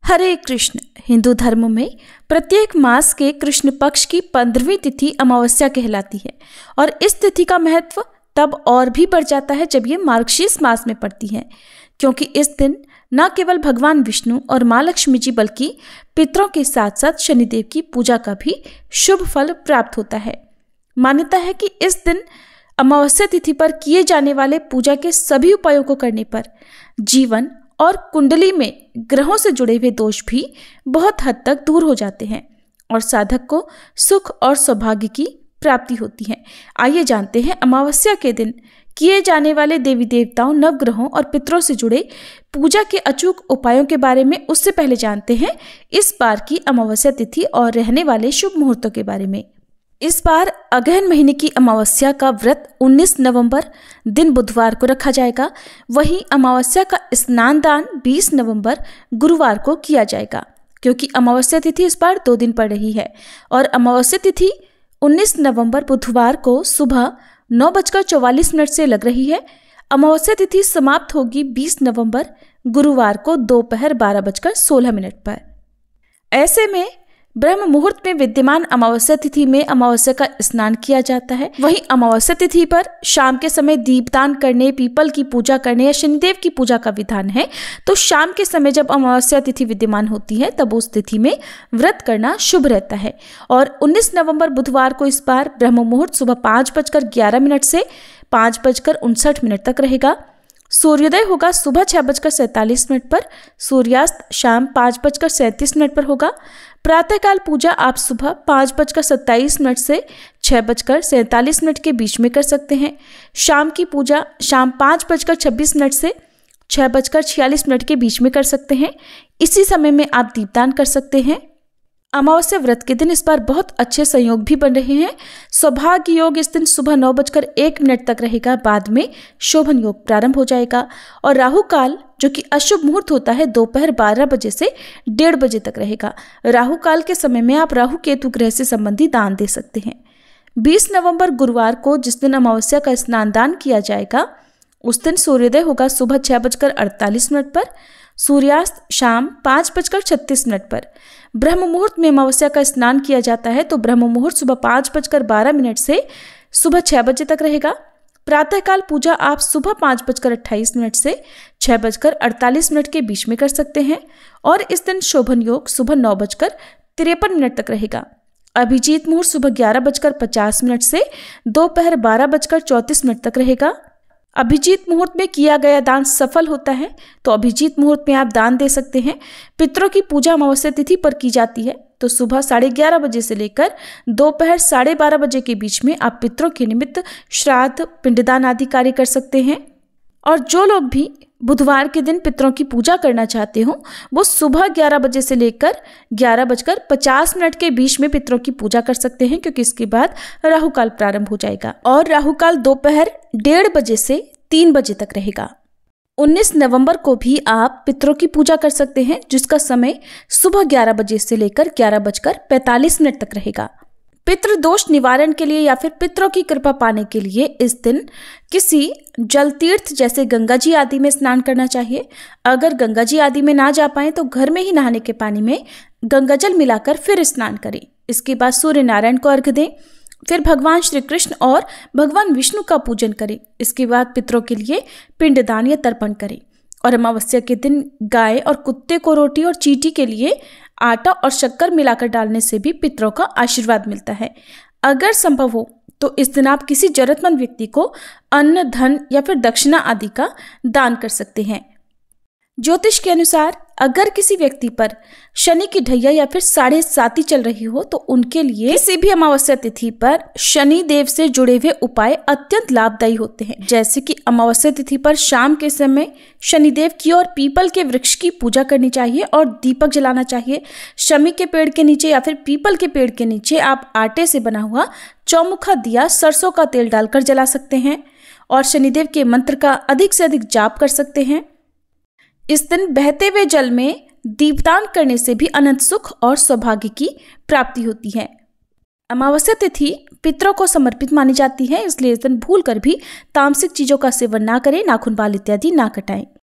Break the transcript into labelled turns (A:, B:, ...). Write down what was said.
A: हरे कृष्ण। हिंदू धर्म में प्रत्येक मास के कृष्ण पक्ष की 15वीं तिथि अमावस्या कहलाती है और इस तिथि का महत्व तब और भी बढ़ जाता है जब ये मार्गशीर्ष मास में पड़ती है, क्योंकि इस दिन न केवल भगवान विष्णु और माँ लक्ष्मी जी बल्कि पितरों के साथ साथ शनिदेव की पूजा का भी शुभ फल प्राप्त होता है। मान्यता है कि इस दिन अमावस्या तिथि पर किए जाने वाले पूजा के सभी उपायों को करने पर जीवन और कुंडली में ग्रहों से जुड़े हुए दोष भी बहुत हद तक दूर हो जाते हैं और साधक को सुख और सौभाग्य की प्राप्ति होती है। आइए जानते हैं अमावस्या के दिन किए जाने वाले देवी देवताओं, नवग्रहों और पितरों से जुड़े पूजा के अचूक उपायों के बारे में। उससे पहले जानते हैं इस बार की अमावस्या तिथि और रहने वाले शुभ मुहूर्तों के बारे में। इस बार अगहन महीने की अमावस्या का व्रत 19 नवंबर दिन बुधवार को रखा जाएगा। वहीं अमावस्या का स्नान दान 20 नवंबर गुरुवार को किया जाएगा, क्योंकि अमावस्या तिथि इस बार 2 दिन पड़ रही है और अमावस्या तिथि 19 नवंबर बुधवार को सुबह 9:44 से लग रही है। अमावस्या तिथि समाप्त होगी 20 नवंबर गुरुवार को दोपहर 12:16 पर। ऐसे में ब्रह्म मुहूर्त में विद्यमान अमावस्या तिथि में अमावस्या का स्नान किया जाता है। वहीं अमावस्या तिथि पर शाम के समय दीपदान करने, पीपल की पूजा करने या शनिदेव की पूजा का विधान है। तो शाम के समय जब अमावस्या तिथि विद्यमान होती है तब उस तिथि में व्रत करना शुभ रहता है। और 19 नवंबर बुधवार को इस बार ब्रह्म मुहूर्त सुबह 5:11 से 5:59 तक रहेगा। सूर्योदय होगा सुबह 6:47 पर, सूर्यास्त शाम 5:37 पर होगा। प्रातःकाल पूजा आप सुबह 5:27 से 6:47 के बीच में कर सकते हैं। शाम की पूजा शाम 5:26 से 6:46 के बीच में कर सकते हैं। इसी समय में आप दीपदान कर सकते हैं। अमावस्या व्रत के दिन इस बार बहुत अच्छे संयोग भी बन रहे हैं। सौभाग्य योग इस दिन सुबह 9:01 तक रहेगा, बाद में शोभन योग प्रारंभ हो जाएगा और राहु काल जो कि अशुभ मुहूर्त होता है दोपहर 12 बजे से 1:30 बजे तक रहेगा। राहु काल के समय में आप राहु केतु ग्रह से संबंधी दान दे सकते हैं। 20 नवंबर गुरुवार को जिस दिन अमावस्या का स्नान दान किया जाएगा उस दिन सूर्योदय होगा सुबह 6:48 पर, सूर्यास्त शाम 5:36 पर। ब्रह्म मुहूर्त में अमावस्या का स्नान किया जाता है तो ब्रह्म मुहूर्त सुबह 5:12 से सुबह 6 बजे तक रहेगा। प्रातःकाल पूजा आप सुबह 5:28 से 6:48 के बीच में कर सकते हैं और इस दिन शोभन योग सुबह 9:53 तक रहेगा। अभिजीत मुहूर्त सुबह 11:50 से दोपहर 12:34 तक रहेगा। अभिजीत मुहूर्त में किया गया दान सफल होता है तो अभिजीत मुहूर्त में आप दान दे सकते हैं। पितरों की पूजा अमावस्या तिथि पर की जाती है तो सुबह 11:30 बजे से लेकर दोपहर 12:30 बजे के बीच में आप पितरों के निमित्त श्राद्ध, पिंडदान आदि कार्य कर सकते हैं। और जो लोग भी बुधवार के दिन पितरों की पूजा करना चाहते हो वो सुबह 11 बजे से लेकर 11:50 के बीच में पितरों की पूजा कर सकते हैं, क्योंकि इसके बाद राहु काल प्रारंभ हो जाएगा और राहु काल दोपहर 1:30 बजे से 3 बजे तक रहेगा। 19 नवंबर को भी आप पितरों की पूजा कर सकते हैं, जिसका समय सुबह 11 बजे से लेकर 11:45 तक रहेगा। पितृ दोष निवारण के लिए या फिर पितरों की कृपा पाने के लिए इस दिन किसी जल तीर्थ जैसे गंगा जी आदि में स्नान करना चाहिए। अगर गंगा जी आदि में ना जा पाए तो घर में ही नहाने के पानी में गंगा जल मिलाकर फिर स्नान करें। इसके बाद सूर्य नारायण को अर्घ्य दें, फिर भगवान श्री कृष्ण और भगवान विष्णु का पूजन करें। इसके बाद पितरों के लिए पिंडदान या तर्पण करें और अमावस्या के दिन गाय और कुत्ते को रोटी और चींटी के लिए आटा और शक्कर मिलाकर डालने से भी पितरों का आशीर्वाद मिलता है। अगर संभव हो तो इस दिन आप किसी जरूरतमंद व्यक्ति को अन्न, धन या फिर दक्षिणा आदि का दान कर सकते हैं। ज्योतिष के अनुसार अगर किसी व्यक्ति पर शनि की ढैया या फिर 7.5 चल रही हो तो उनके लिए किसी भी अमावस्या तिथि पर शनि देव से जुड़े हुए उपाय अत्यंत लाभदायी होते हैं। जैसे कि अमावस्या तिथि पर शाम के समय शनिदेव की और पीपल के वृक्ष की पूजा करनी चाहिए और दीपक जलाना चाहिए। शमी के पेड़ के नीचे या फिर पीपल के पेड़ के नीचे आप आटे से बना हुआ चौमुखा दिया सरसों का तेल डालकर जला सकते हैं और शनिदेव के मंत्र का अधिक से अधिक जाप कर सकते हैं। इस दिन बहते हुए जल में दीपदान करने से भी अनंत सुख और सौभाग्य की प्राप्ति होती है। अमावस्या तिथि पितरों को समर्पित मानी जाती है, इसलिए इस दिन भूल कर भी तामसिक चीजों का सेवन ना करें, नाखून बाल इत्यादि ना कटाएं।